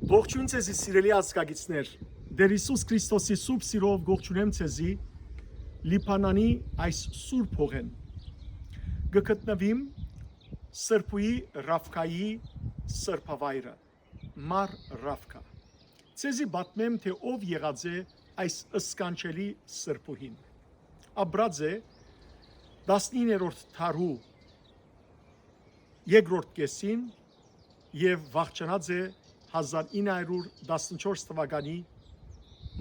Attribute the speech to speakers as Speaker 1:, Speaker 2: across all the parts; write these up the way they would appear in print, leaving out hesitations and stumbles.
Speaker 1: Ողջույն ցեզի սիրելի ազգագիցներ, Տեր Հիսուս Քրիստոսի սուրբ սիրով ողջունեմ ցեզի Լիբանանի այս սուրբ հողեն։ Գտնվիմ Սրբուի Ռավկայի սրբավայրը, Մար Ռավկա։ Ցեզի պատմեմ, թե ով եղած է այս ըսկանչելի սրբուհին։ Ապրած է 19-րդ դարու երկրորդ կեսին եւ վախճանած է 1914 թվականի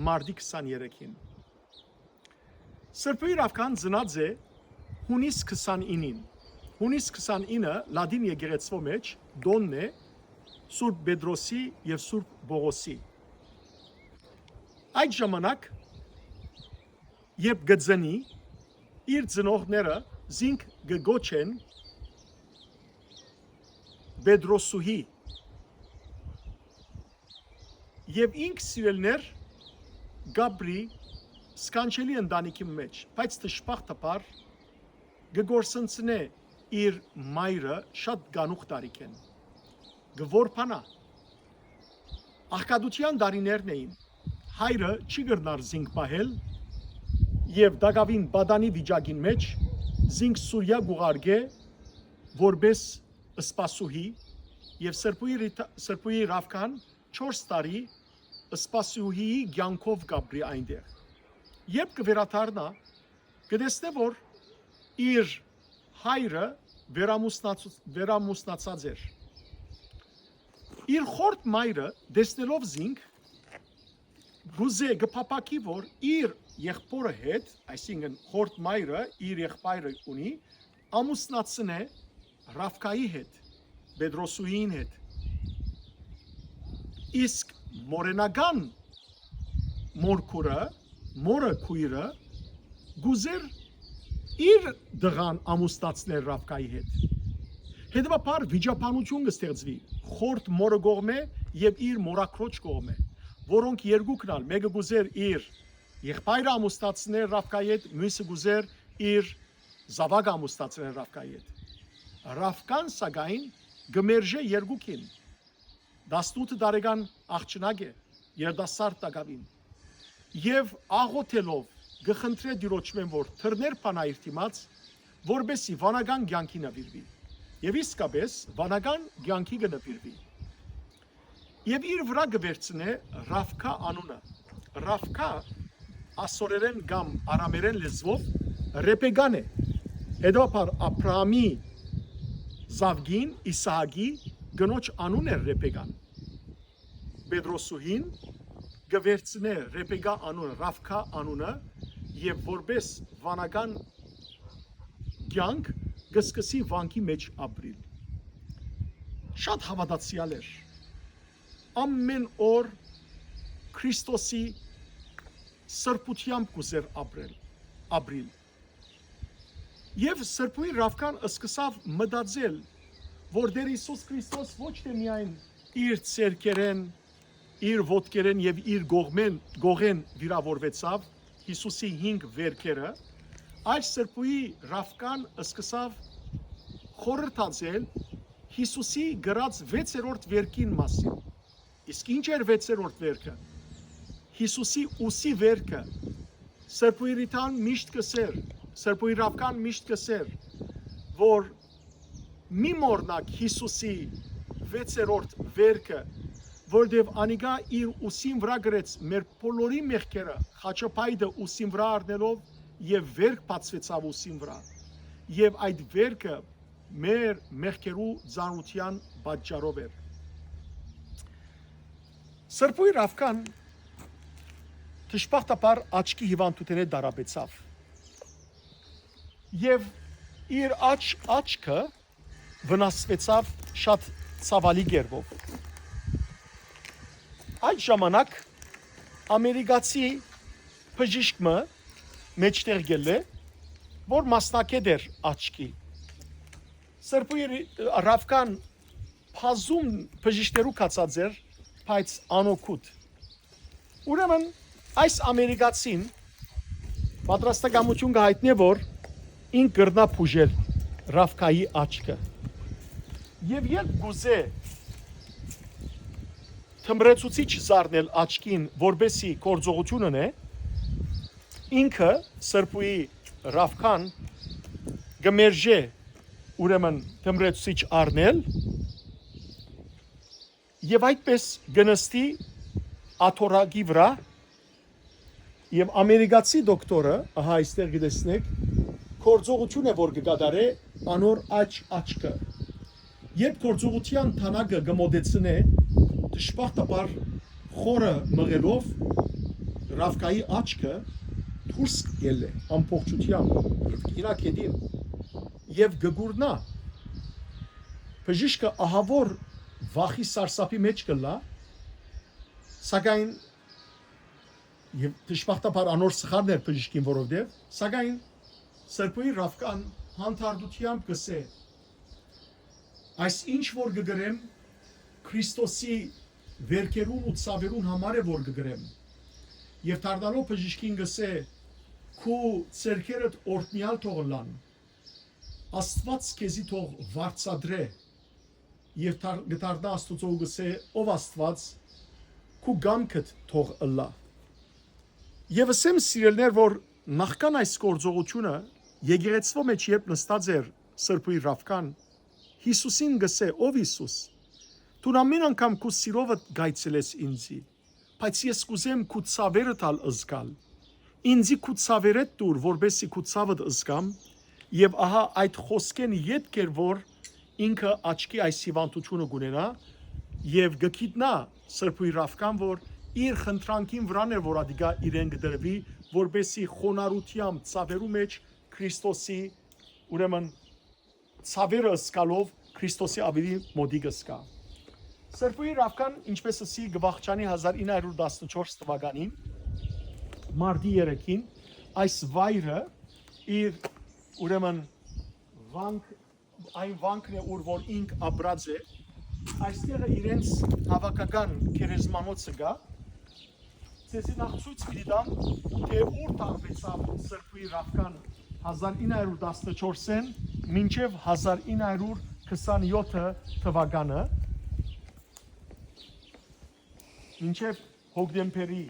Speaker 1: մարտի 23-ին։ Սրբուի Ռավկան ծնած է հունիս 29-ին։ Հունիս 29-ը լադին եկեղեցու մեջ դոնն է Սուրբ Պետրոսի եւ Սուրբ Բողոսի։ Այդ ժամանակ երբ գծնի իր ծնողները զինք գոչեն Պետրոսուհի Եվ ինք սիրելներ Գաբրի սկանչելի ընտանիքի մեջ, բայց դժբախտաբար գորսնցնե իր մայրը շատ գանուխ տարիքեն։ Գորփանա աղքատության դարիներն էին։ Հայրը չի գրնար զինք պահել եւ դակավին բադանի վիճակին մեջ զինք Սուրիա գուղարգե որբես սպասուհի եւ Սրբուի Ռավկան 4 տարի սպասուհիի ցանկով գաբրի այնտեղ։ Երբ կվերաթարնա, կտեսնե, որ իր հայրը վերամուսնացած էր։ Իր խորտ մայրը տեսնելով զինք գուզե գփապակի, որ իր եղբորը հետ, այսինքն խորտ մայրը իր եղբայրը ունի, ամուսնացնե Ռավկայի հետ, Պետրոսուհին հետ։ Իսկ մորենական մորը քույրը գուզեր իր դղան ամուսնացնել Ռավկայի հետ։ Հետևաբար վիճապանություն կստեղծվի խորտ մորը կողմէ եւ իր մորակրոջ կողմէ, որոնք երկուքն ալ մեկը գուզեր իր եղբայրը ամուսնացնել Ռավկայի հետ, մյուսը գուզեր իր զավակը ամուսնացնել Ռավկայի հետ։ Ռավկան սակայն գմերժե երկուքին 18 տարեկան աղջնակ է, երդասարդ տակավին, եւ աղոթելով գխնդրե դիրոջմեն, որ թռներ փանայր դիմաց, որբեսի վանական կյանքի նվիրվի, եւ իսկապես վանական կյանքի կնվիրվի։ Եվ իր վրա կվերցնե Ռավկա անունը։ Ռավկա ասորերեն կամ արամերեն լեզվով ռեպեգան է, հետոպար Աբրահամի զավգին Իսահակի գնոջ անուն էր Ռեպեգան։ Պետրոսուհին գվերցնե Ռեպեգա անունը, Ռավկա անունը եւ որպես վանական կյանք կսկսի վանքի մեջ ապրիլ։ Շատ հավատացյալ էր։ Ամեն օր Քրիստոսի սրբությամբ կուզեր ապրիլ։ Եվ Սրբուի Ռավկան սկսավ մտածել, որ Տեր Հիսուս Քրիստոս ոչ թե միայն իր ցերկերեն, իր ոտքերեն եւ իր գողեն վիրավորվեցավ Հիսուսի 5 վերքերը, այլ Սրբուի Ռավկան սկսավ խորհրդածել Հիսուսի գրած 6-րդ վերքին մասին։ Իսկ ինչ էր 6-րդ վերքը։ Հիսուսի ուսի վերքը։ Սրբուի Ռավկան միշտ կսեր, որ մի մորնակ Հիսուսի 6-րդ վերքը, որտեվ անիկա իր ուսին վրա գրեց մեր բոլորի մեղքերը, խաչապայտը ուսին վրա առնելով եւ վերք բացվեցավ ուսին վրա։ Եվ այդ վերքը մեր մեղքերու ծանրության պատճառով էր։ Սրբուի Ռավկան դժբախտաբար աչքի հիվանդութենե դարաբեցավ։ Եվ իր աչքը վնասվեցավ շատ ցավալի կերպով։ Այդ ժամանակ ամերիկացի բժիշկը մեջտեղ գել է, որ մասնակետ էր աչքի։ Սրբուի Ռավկան բազում բժիշկերու կացած էր, բայց անօգուտ։ Ուրեմն այս ամերիկացին պատրաստակամություն կհայտնի, որ ինք կրնա բուժել Ռավկայի աչքը։ Եվ երբ գուզե թմրեցուցիչ զարնել աչքին, որբեսի կորձողությունն է, ինքը սրբուի Ռավքան գմերժե ուրեմն թմրեցուցիչ առնել եւ այդպես գնստի աթորագի վրա եւ ամերիկացի դոկտորը, ահա այստեղ գտեսնեք, կորձողություն է որ կգադարե անոր աչքը։ Երբ կորձողության թանակը գմոդեցնե, դժբախտաբար խորը մղելով Ռավկայի աչքը դուրս գելե ամբողջությամբ իրակեդին եւ գգուրնա բժիշկը ահավոր վախի սարսափի մեջ կլա, սակայն եւ դժբախտաբար անոր սխալն էր բժիշկին որովհետեւ, սակայն սրբուի Ռավկան հանդարտությամբ կսե այս ինչ որ կգրեմ Քրիստոսի վերքերուն ու ցավերուն համար է որ կգրեմ եւ դառնալով բժիշկին կսե քու ցերքերդ օրտնյալ թողլան Աստված քեզի թող վարձադրե եւ գտարդա Աստծո գսե ով Աստված քու գամքդ թող ըլլա եւ ասեմ սիրելներ որ նախքան այս գործողությունը եկեղեցվո մեջ երբ նստած էր սրբուի Ռավկան Հիսուսին գսե ով Հիսուս դու ամեն անգամ քու սիրովը գայցել ես ինձի բայց ես կուզեմ քու ցավերը տալ ըզգալ ինձի քու ցավերդ դուր որբեսի քու ցավդ ըզգամ եւ ահա այդ խոսքեն յետք էր որ ինքը աչքի այս հիվանդությունը գունենա եւ գկիտնա սրբուի Ռավկան որ իր խնդրանքին վրան էր որ ադիգա իրեն գդրվի որբեսի խոնարհությամբ ցավերու մեջ Քրիստոսի ուրեմն ցավերը սկալով Քրիստոսի ավելի մոդի գսկա Սրբուի Ռավկան ինչպես ասի գվախչանի 1914 թվականին մարտի 3-ին այս վայրը իր ուրեմն վանք այն վանքն է ուր որ ինք ապրած է այստեղը իրենց հավաքական քերեզմանոցը գա ցեսի նախ ցույց կդամ թե ուր տարվեցավ սրբուի Ռավկան 1914-ին մինչև 1927 թվականը մինչև հոկտեմբերի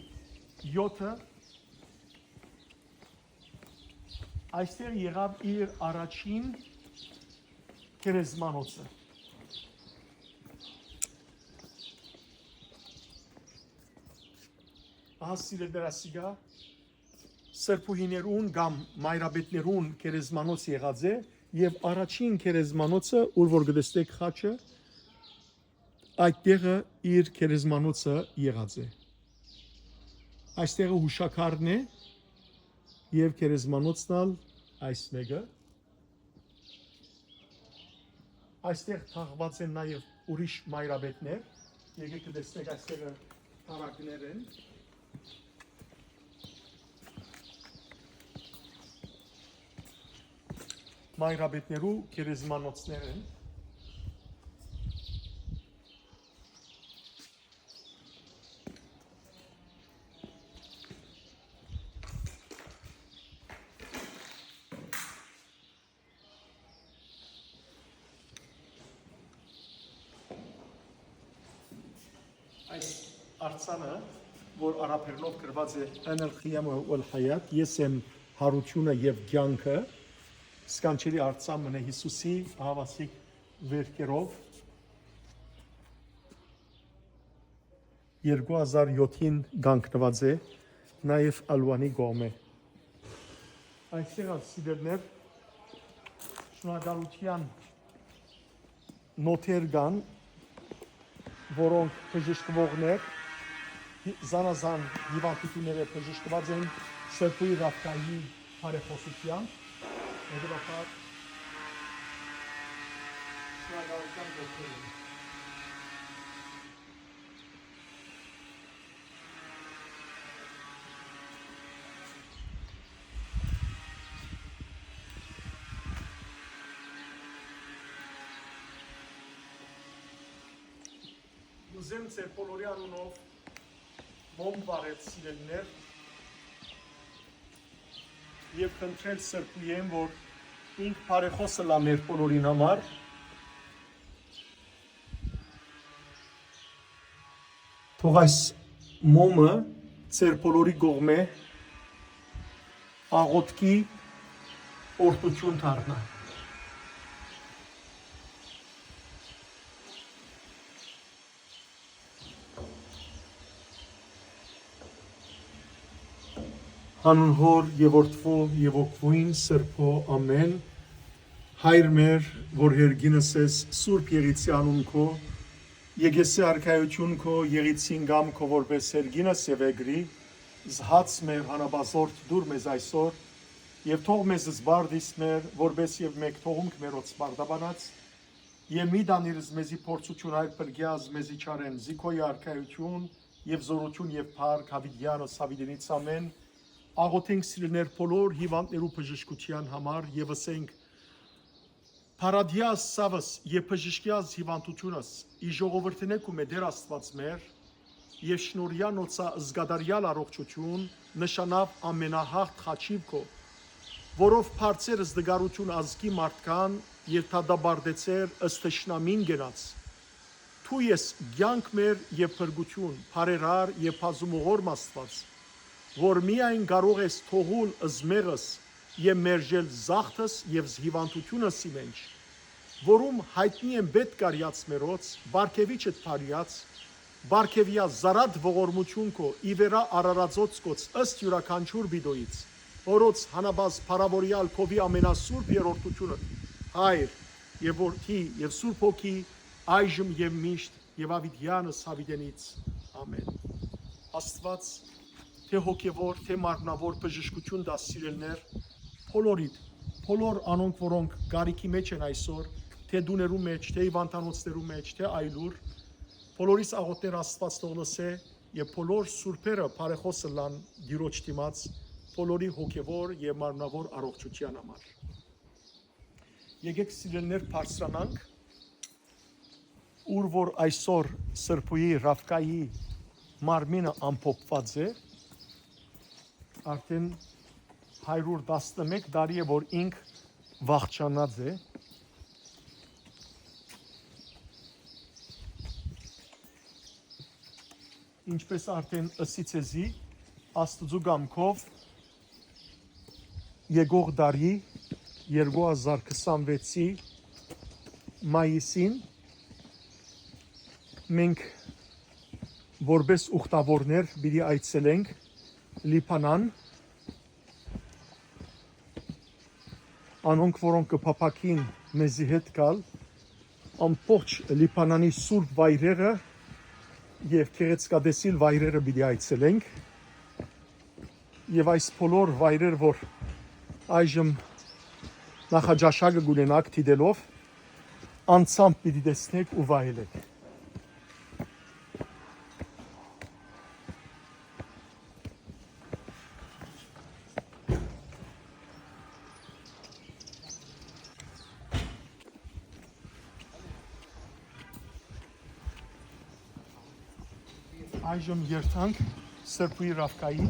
Speaker 1: 7-ը այստեղ եղավ իր առաջին քերեզմանոցը ասիրել դրասիգա սրբուհիներուն կամ մայրաբետներուն քերեզմանոց եղած է եւ առաջին քերեզմանոցը ուր որ գտստեք խաչը այդտեղը իր քերեզմանոցը եղած է այստեղը հուշակարն է եւ քերեզմանոցն այս մեկը այստեղ թաղված են նաեւ ուրիշ մայրաբետներ եկեք դեսնեք այստեղը տարակներ են մայրաբետներու քերեզմանոցներ են այս արցանը որ արաբերենով գրված է «Անալ խիամը վալ հայատ» ես եմ հարությունը եւ կյանքը սկանչելի արցան մնե Հիսուսի հավասիկ վերքերով 2007-ին գանքնված է նաեւ Ալուանի գոմե այստեղ սիրելներ շնորհակալության նոթեր կան որոնք բժշկվողներ զանազան հիվանդությունները բժշկված են սրբուի Ռավկայի բարեփոխությամբ հետևաբար շնորհակալության գոհ Ուզեմ ձեր բոլորի անունով մոմ բարեց սիրելիներ եւ խնդրել սրբույեմ որ ինք բարեխոսը լա մեր բոլորին համար Թող այս մոմը ծեր բոլորի կողմե աղոտքի օրդություն դառնա։ Հանուն Հոր եւ Որդվո եւ Ոգվույն Սրբո ամեն։ Հայր մեր, որ հերգինս ես Սուրբ Եղիցի անուն քո, Եկեսի արքայություն քո եղիցին գամ քո որպես հերգինս եւ էգրի, զհաց մեր հանաբազորդ դուր մեզ այսօր, եւ թող մեզ զբարդիս մեր, որպես եւ մեկ թողունք մերոց սպարդաբանած, եւ մի դանիրս մեզի փորձություն հայր պրգյազ մեզի չարեն զիքոյի արքայություն եւ զորություն եւ փառք հավիդյանս հավիդենից ամեն, աղոթենք սիրելներ բոլոր հիվանդներու բժշկության համար եւ ասենք Փարադիաս սավս եւ բժշկյաս հիվանդությունս ի ժողովրդինեք ու մեր Աստված մեր եւ շնորհյանոցա զգադարյալ առողջություն նշանավ ամենահաղթ խաչիվ քո որով բարձերս դգարություն ազգի մարդկան եւ թադաբարդեցեր ըստ շնամին գնաց Թու ես ցանկ մեր եւ փրկություն բարերար եւ բազումողոր Աստված որ միայն կարող ես թողուլ ըզմեղս եւ մերժել զախտս եւ հիվանդությունս ինչ որում հայտնի են բեդ կարյաց մերոց բարգեվիչդ փարյաց բարգեվիա զարատ ողորմություն քո իվերա արարածոց կոց ըստ յուրաքանչյուր բիդոից օրոց հանաբազ փարավորյալ քովի ամենասուրբ երորդությունը հայր եւ որդի եւ սուրբ հոգի այժմ եւ միշտ եւ ավիդյանս հավիդենից ամեն Աստված թե հոգևոր թե մարմնավոր բժշկություն դաս սիրելներ բոլոր անոնք որոնք գարիքի մեջ են այսօր թե դուներու մեջ թե հիվանդանոցներու մեջ թե այլուր բոլորիս աղոթներ Աստված թող լսե եւ բոլոր սուրբերը բարեխոսը լան դիրոջ դիմաց բոլորի հոգևոր եւ մարմնավոր առողջության համար եկեք սիրելներ բարձրանանք ուր որ այսօր Սրբուի Ռավկայի մարմինը ամփոփված է արդեն 111 տարի է որ ինք վախճանած է ինչպես արդեն ըսիցեզի Աստծու գամքով եկող դարի 2026-ի մայիսին մենք որպես ուխտավորներ պիտի այցելենք Լիբանան անոնք որոնք կփափակին մեզի հետ գալ ամբողջ Լիբանանի սուրբ վայրերը եւ քերեցկադեսիլ վայրերը պիտի այցելենք եւ այս բոլոր վայրեր որ այժմ նախաճաշակը գունենակ դիտելով անցամբ պիտի տեսնեք ու վայելեք Այժմ երթանք Սրբուի Ռավկայի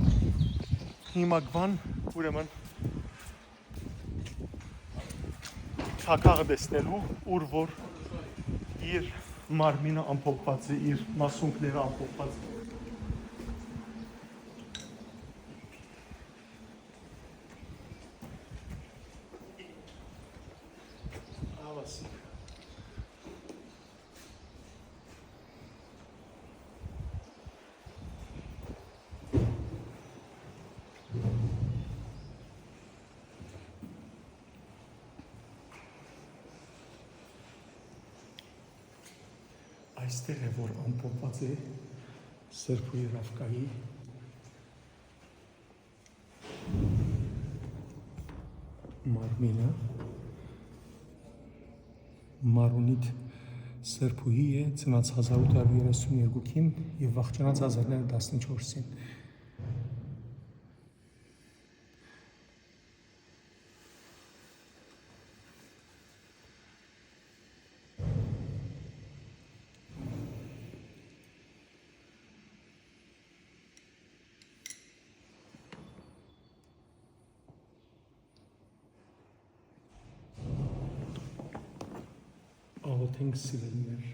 Speaker 1: հիմակվան ուրեմն թակաղը տեսնելու ուր որ իր մարմինը ամփոփված է իր մասունքները ամփոփված Այստեղ է որ ամփոփված է Սրբուի Ռավկայի մարմինը Մարոնիտ Սրբուի է ծնած 1832-ին եւ վախճանած 1914-ին աղոթենք սիրելիներ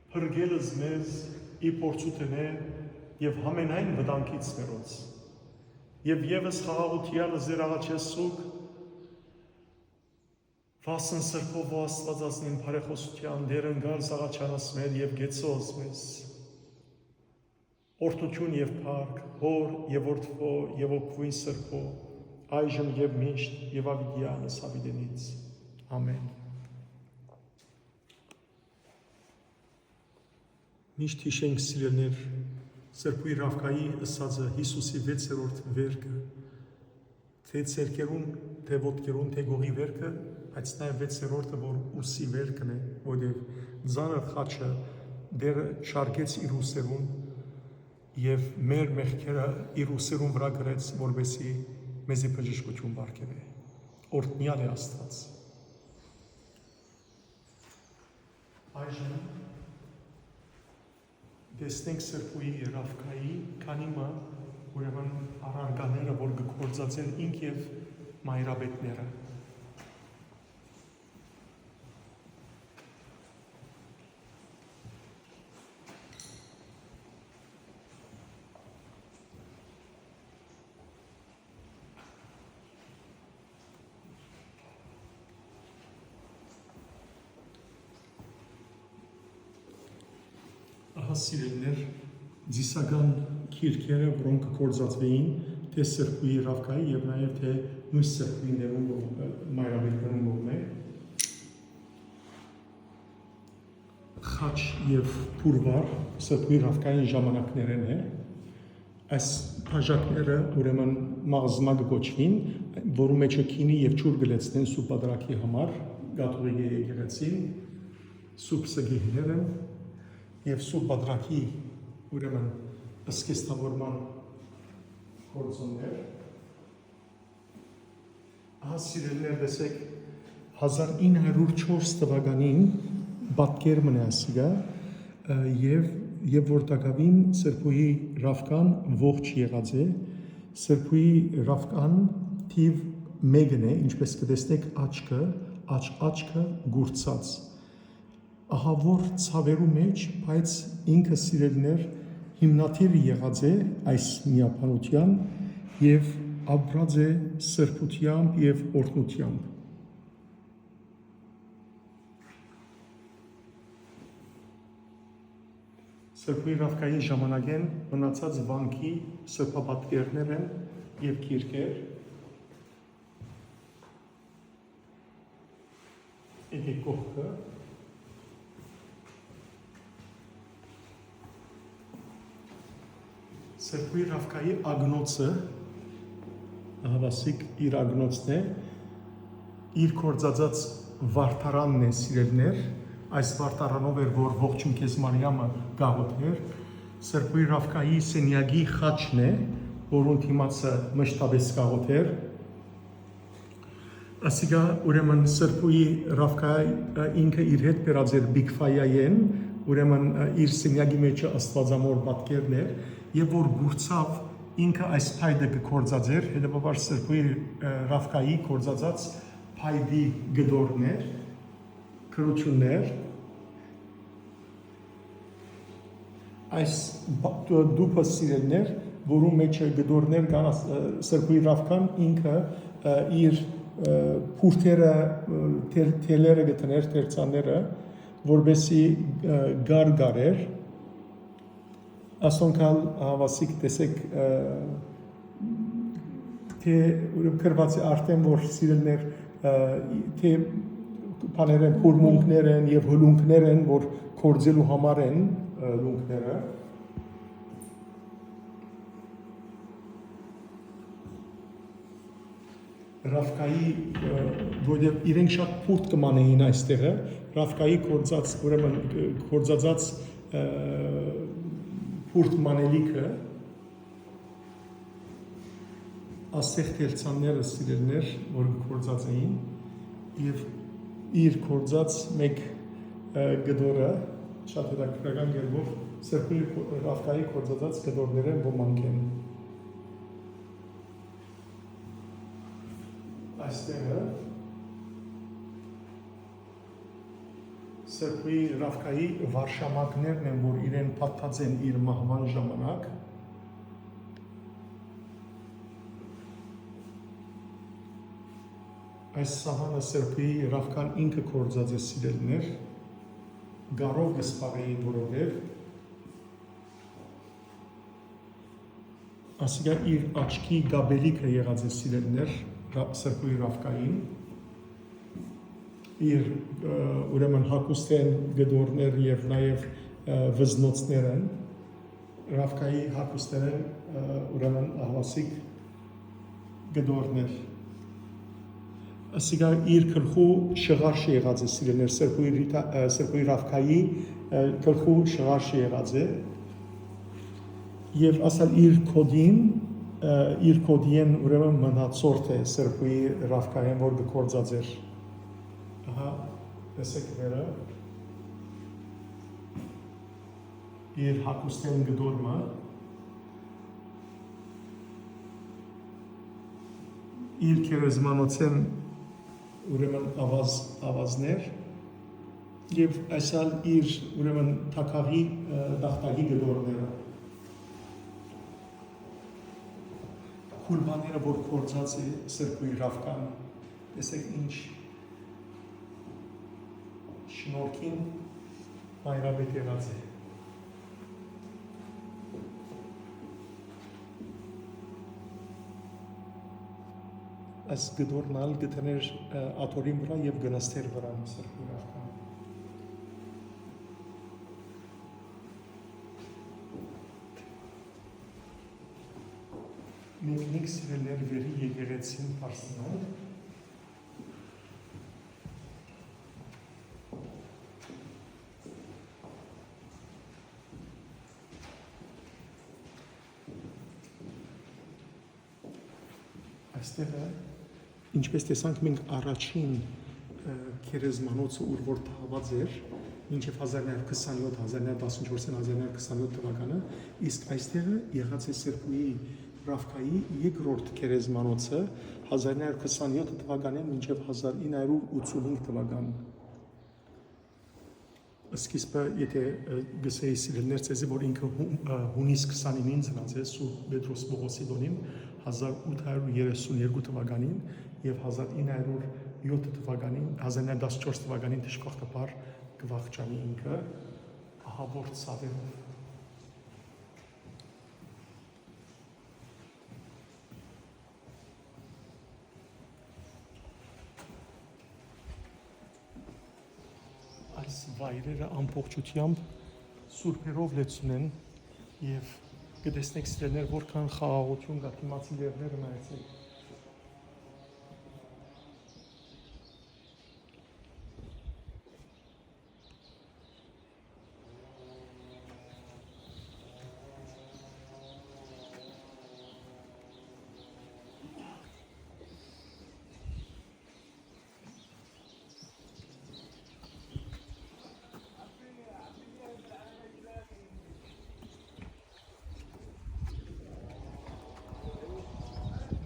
Speaker 2: Հրգելս մեզ ի փորձութենե եւ համենայն վտանգից մերոց եւ եւս խաղաղութիանը զեր աղաչեսուկ վասն սրբով ու աստվածածնին բարեխոսության դերն գալ զաղաչանս մեր եւ գեցոս մեզ օրդություն եւ փառք հոր եւ որդվո եւ օգվույն սրբո այժմ եւ միշտ եւ ավիդյանս ավիդենից ամեն Միշտ հիշենք սիրելներ Սրբույր Ռավկայի ըսածը Հիսուսի 6-րդ վերքը թե ցերկերուն թե ոտքերուն թե գողի վերքը բայց նաև 6-րդը որ ուսի վերքն է որտեղ ծանր խաչը դեր շարգեց իր ուսերուն եւ մեր մեղքերը իր ուսերուն վրա գրեց որբեսի մեզի բժշկություն բարգեւե օրհնյալ է Աստված այժմ Տեսնենք Սրբույի Ռավկայի քանիմը ուրեմն առարգաները որ գործածեն ինք եւ մայրաբետները Սիրելներ ձիսական քիրքերը, որոնք կգործածվեին թե Սրբույի Ռավկայի եւ նաեւ թե նույն Սրբույներուն մայրաբետներուն կողմէ խաչ եւ փուրվար Սրբույի Ռավկային ժամանակներն է այս բաժակները ուրեմն մաղզմա կոչվին որում մեջը քինի եւ ջուր գլեցնեն սուրբ ադրակի համար գաթողիկ եկեղեցին սուրբ սգիհները եւ սուրբ բադրակի ուրեմն ըսկեստավորման գործոններ ասիրելներ դեսեք 1904 թվականին բատկեր մնասիգա եւ որ տակավին Սրբույի Ռավկան ողջ եղած է Սրբույի Ռավկան թիվ 1-ն է ինչպես կտեսնեք աչքը գուրցած ահա որ ցավերու մեջ, բայց ինքը սիրելներ հիմնադիր եղած է այս միապանության եւ ապրած է սրբությամբ եւ օրհնությամբ։ Սրբույի Ռավկայի ժամանակեն մնացած վանքի սրբապատկերներ են եւ քիրքեր Եկեք կողքը Սրբույր Ռավկայի ագնոցը հավասիկ իր ագնոցն է, իր կործածած վարդարանն է սիրելներ, այս վարդարանով էր, որ ողջուն քեզ Մարիամը գաղութ էր, Սրբույր Ռավկայի սենյակի խաչն է, որոնց իմացը մշտապես գաղութ էր, ասիգա ուրեմն Սրբույի Ռավկայի ինքը իր հետ բերած էր Բիգֆայային, ուրեմն իր սենյակի մեջը աստվածամոր պատկերն էր, եւ որ գուրցավ ինքը այս փայդը կկործած էր, հետեւաբար Սրբույի Ռավկայի կործածած փայդի գդորներ, քրություններ, այս դուպը սիրելներ, որում մեջ գդորներ կան Սրբույի Ռավկան ինքը իր փուրթերը թելերը գտներ թերցանները, որբեսի գարգարեր ասոնքալ հավասիկ տեսեք թե կրված է արդեն որ սիրելներ թե բաներ են հուրմունքներ են եւ հլունքներ են որ կործելու համար են հլունքները Ռավկայի որովհետեւ իրենք շատ փուրտ կմանեին այստեղը Ռավկայի կործած ուրեմն կործածած փուրտ մանելիքը աստեղ թերցանները սիրելներ որ կործած էին եւ իր կործած մեկ գդորը շատ հետաքրքրական գերբով Սրբույի Ռավկայի կործածած գդորները ոմանք են այստեղը Սրբույի Ռավկայի վարշամակներն են, որ իրեն պատած են իր մահվան ժամանակ այս սահանը Սրբույի Ռավկան ինքը կործած է սիրելներ գարով կսպաղեին որովհետև ասիկա իր աչքի գաբելիքը եղած է սիրելներ Սրբույի Ռավկային իր ուրեմն հակուստեն գդորներ եւ նաեւ վզնոցներ են Ռավկայի հակուստերեն ուրեմն ահվասիկ գդորներ ասիկա իր գլխու շղարշ եղած է սիրելներ Սրբույի Ռավկայի գլխու շղարշ եղած է եւ ասալ իր կոդին ուրեմն մնացորդ է Սրբույի Ռավկային որ կործած էր Ահա, տեսեք վերը իր հակուստեն գդորմը իր կերեզմանոցեն ուրեմն ավազներ և այսալ իր ուրեմն թակաղի դախտագի գդորները կուրբաները որ կործած է Սրբույի Ռավկան տեսեք ինչ շնորհքին մայրաբետ եղած է այս գդորնալ գտներ աթորին վրա եւ գնաստեր վրա Սրբույի Ռավկան մենք սիրելներ վերի եկեղեցին պարսնալ այստեղը ինչպես տեսանք մենք առաջին քերեզմանոցը ուր որ թաղված էր մինչև 1927-1914-1927 թվականը իսկ այստեղը եղած է Սրբույի Ռավկայի երկրորդ քերեզմանոցը 1927 թվականին մինչև 1985 թվական սկիզբը եթե գսեի սիրելներ ցեզի որ ինքը հունիս 29-ին ծնած է Սուրբ Պետրոս Պողոսիդոնին 1832 թվականին եւ 1907 թվականին 1914 թվականին դժբախտաբար կվախճանի ինքը ահավոր ցավերով այս վայրերը ամբողջությամբ սուրբերով լեցուն են եւ կտեսնեք սիրելիներ, որքան խաղաղություն կա դիմացի լեռները նայեցեք։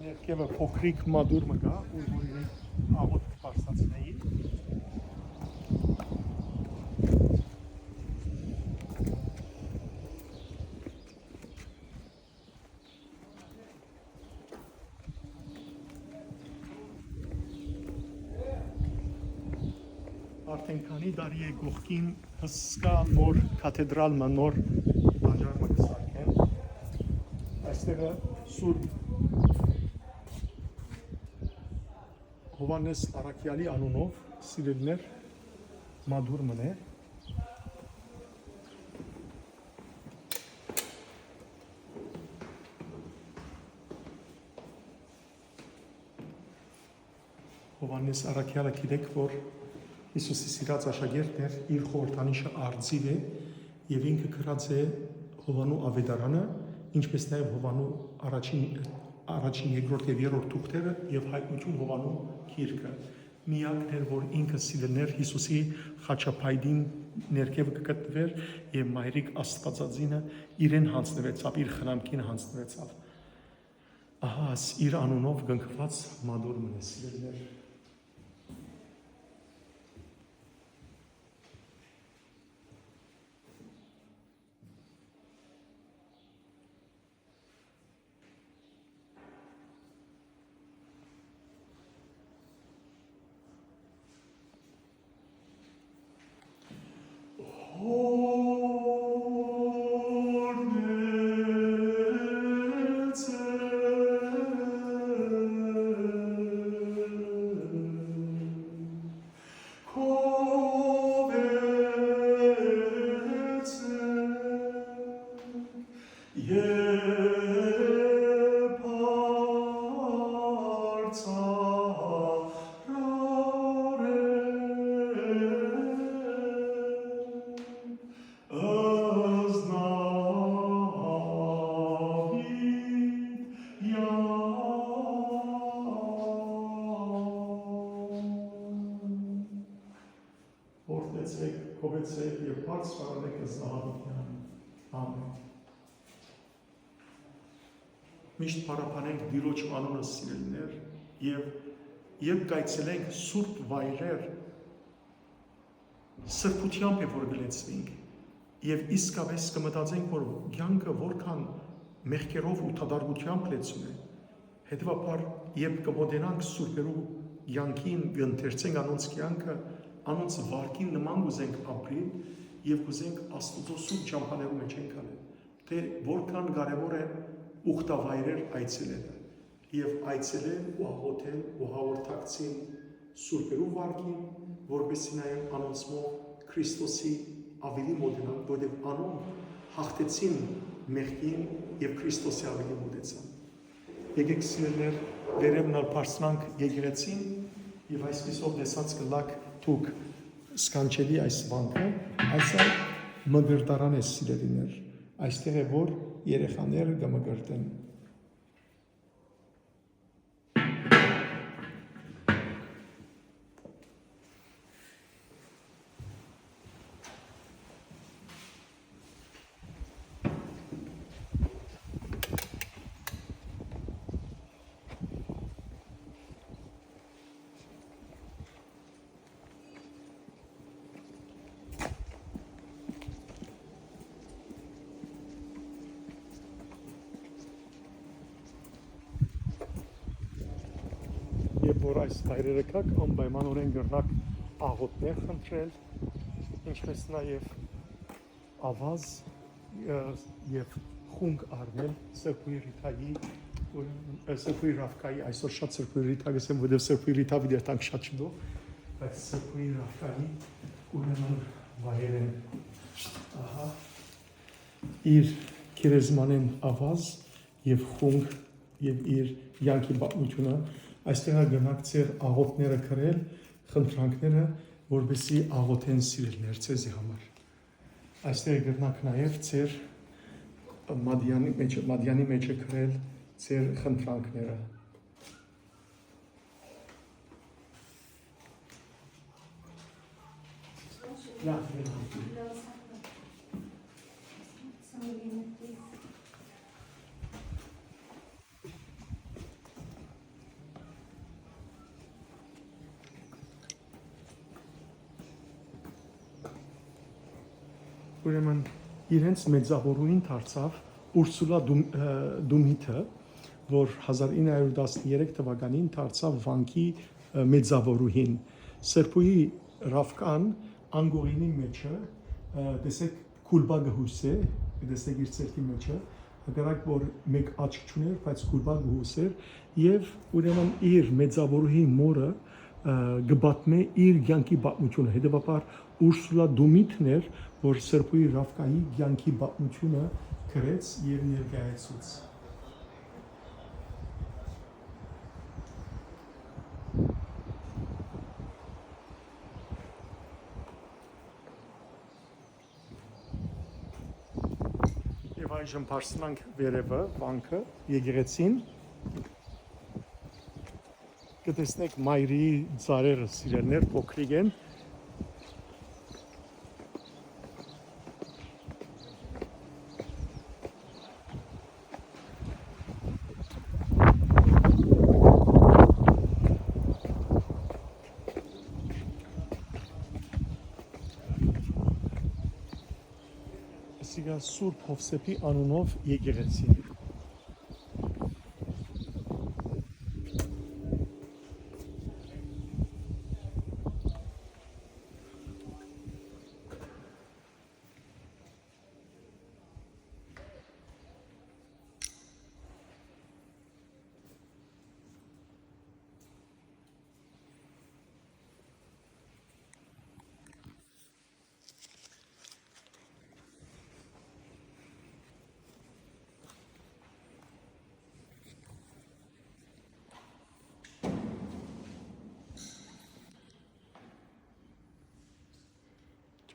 Speaker 2: Ներքևը փոքրիկ մադուր մը գա, որ իրենք աղոտ կպարսացնեի։ Արդեն քանի դարի է գողքին հսկա նոր կաթեդրալ մը նոր բաժար մը կսարքեն։ Այստեղը սուրբ Հովանես Արաքյալի անունով սիրելիներ մադուր մն է։ Հովանես Արաքյալը գիտեք, որ Հիսուսի սիրած աշակերտն էր, իր խորհրդանիշը արձիվ է եւ ինքը գրած է Հովանու ավետարանը, ինչպես նաեւ Հովանու առաջին, երկրորդ եւ երրորդ թուղթերը եւ հայտնություն Հովանու գիրքը։ Միակն էր, որ ինքը սիրելիներ Հիսուսի խաչապայդին ներքև կգտնվեր եւ Մայրիկ Աստվածածինը իրեն հանձնվեցավ, իր խնամքին հանձնվեցավ։ Ահա իր անունով գնքված մադուր մն է սիրելիներ։ Կովեցեք և պարց վարալեք զահավիկյան, ամեն։ Միշտ պարապանենք դիրոջ անունը սիրելիներ և կայցելենք սուրբ վայրեր սրբությամբ է որ գլեցվենք և իսկավես կմտածենք, որ կյանքը որքան մեղքերով ու թադարգությամբ լեցում է, հետևաբար երբ կմոտենանք սուրբերու կյանքին կընթերցենք անոնց կյանքը, անոնց վարկին նման գուզենք ապրիլ և գուզենք Աստուծո սուրբ ճամփաներու մեջ ենք անել, թե որքան կարևոր է ուխտավայրեր այցելելը և այցելել ու աղոթել ու հաղորդակցին սուրբերու վարկին, որպեսզի նաև անոնցմով Քրիստոսի ավելի մոտենան, որտեղ անոն հաղթեցին մեղքին և Քրիստոսի ավելի մոտեցան։ Եկեք սիրելիներ, վերևնալ բարձրանանք եկեղեցին և այսպիսով տեսած կլակ դուք սկանչելի այս վանքը, այս այլ մգրտարան է սիրելիներ, այստեղ է որ երեխաները կմգրտեն։ Որ այս հայրերը կակ անպայմանորեն գրնակ աղոտներ խնդրել, ինչպես նաև ավազ և խունգ արնել Սրբույր Ռիթայի, Սրբույր Ռավկայի, այսօր շատ Սրբույր Ռիթա գսեմ, որտև Սրբույր Ռիթա վիդեր տանք շատ չդո, բայց Սրբույր Ռավկայի ուրեմն վայրեն, ահա, իր քերեզմանեն ավազ եւ խունգ եւ իր յանքի պատմությունը այստեղ գնաք ձեր աղոթները քրել, խնդրանքները, որպեսզի աղոթեն սիրելիներ ցեզի համար։ Այստեղ գնաք նաեւ ձեր մադյանի մեջը քրել ձեր խնդրանքները։ Ուրեմն իրենց մեծավորուին դարձավ Ուրսուլա Դումիթը, որ 1913 թվականին դարձավ վանքի մեծավորուհին։ Սրբուի Ռավկան անգորինի մեջը տեսեք կուլբա գհուս է, տեսեք իր ցերքի մեջը, հակառակ որ մեկ աչք չուներ, բայց կուլբա գհուս էր եւ ուրեմն իր մեծավորուհի մորը գբատմե իր յանքի պատմությունը։ Հետևաբար Ուրսուլա Դումիթն էր, որ Սրբուի Ռավկայի յանքի պատմությունը գրեց եւ ներկայացուց։ Եվ այժմ բարձրանք վերևը, վանքը, եկեղեցին։ Կտեսնեք մայրի ծառերը սիրելներ փոքրիկ են։ Սիգա Սուրբ Հովսեփի անունով եկեղեցի։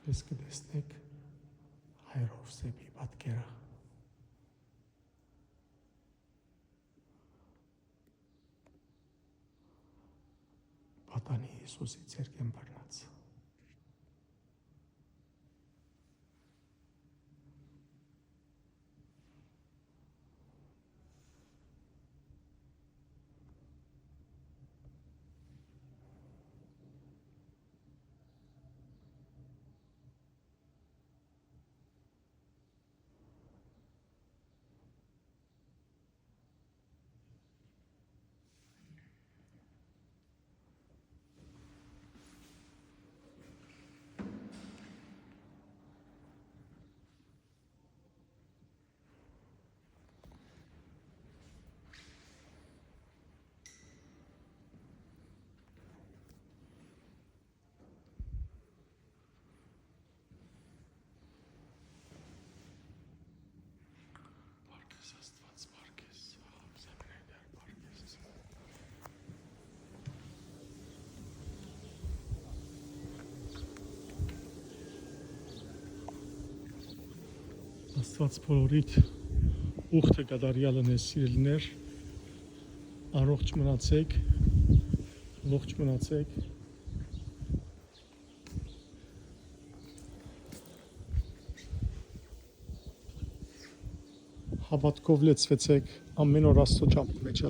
Speaker 2: Ինչպես կտեսնեք Հայր Հովսեփի պատկերը։ Պատանի Հիսուսի ցերկեն բռնած։ Աստված բոլորիդ ուխտը կատարյալն է սիրելիներ, առողջ մնացեք, ողջ մնացեք, հավատքով լեցվեցեք, ամեն օր Աստծո ճամփի մեջ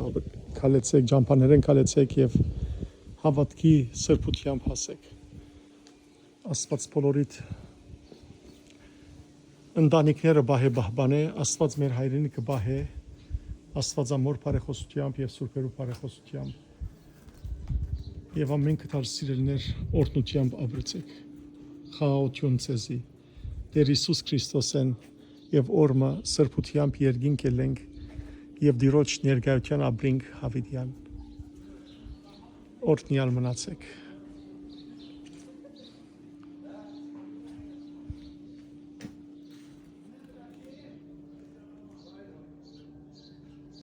Speaker 2: քալեցեք, ճամփաներեն քալեցեք եւ հավատքի սրբությամբ հասեք։ Աստված բոլորիդ ընտանիքները բահե բահբան է, Աստված մեր հայրենիքը բահե, Աստվածամոր բարեխոսությամբ եւ սուրբերու բարեխոսությամբ եւ ամեն կտար սիրելիներ օրհնությամբ ապրեցեք։ Խաղաղություն ցեզի Տեր Հիսուս Քրիստոսեն եւ օրմը սրբությամբ երկինք ելենք եւ դիրոջ ներկայության ապրենք հավիտյան։ Օրհնյալ մնացեք։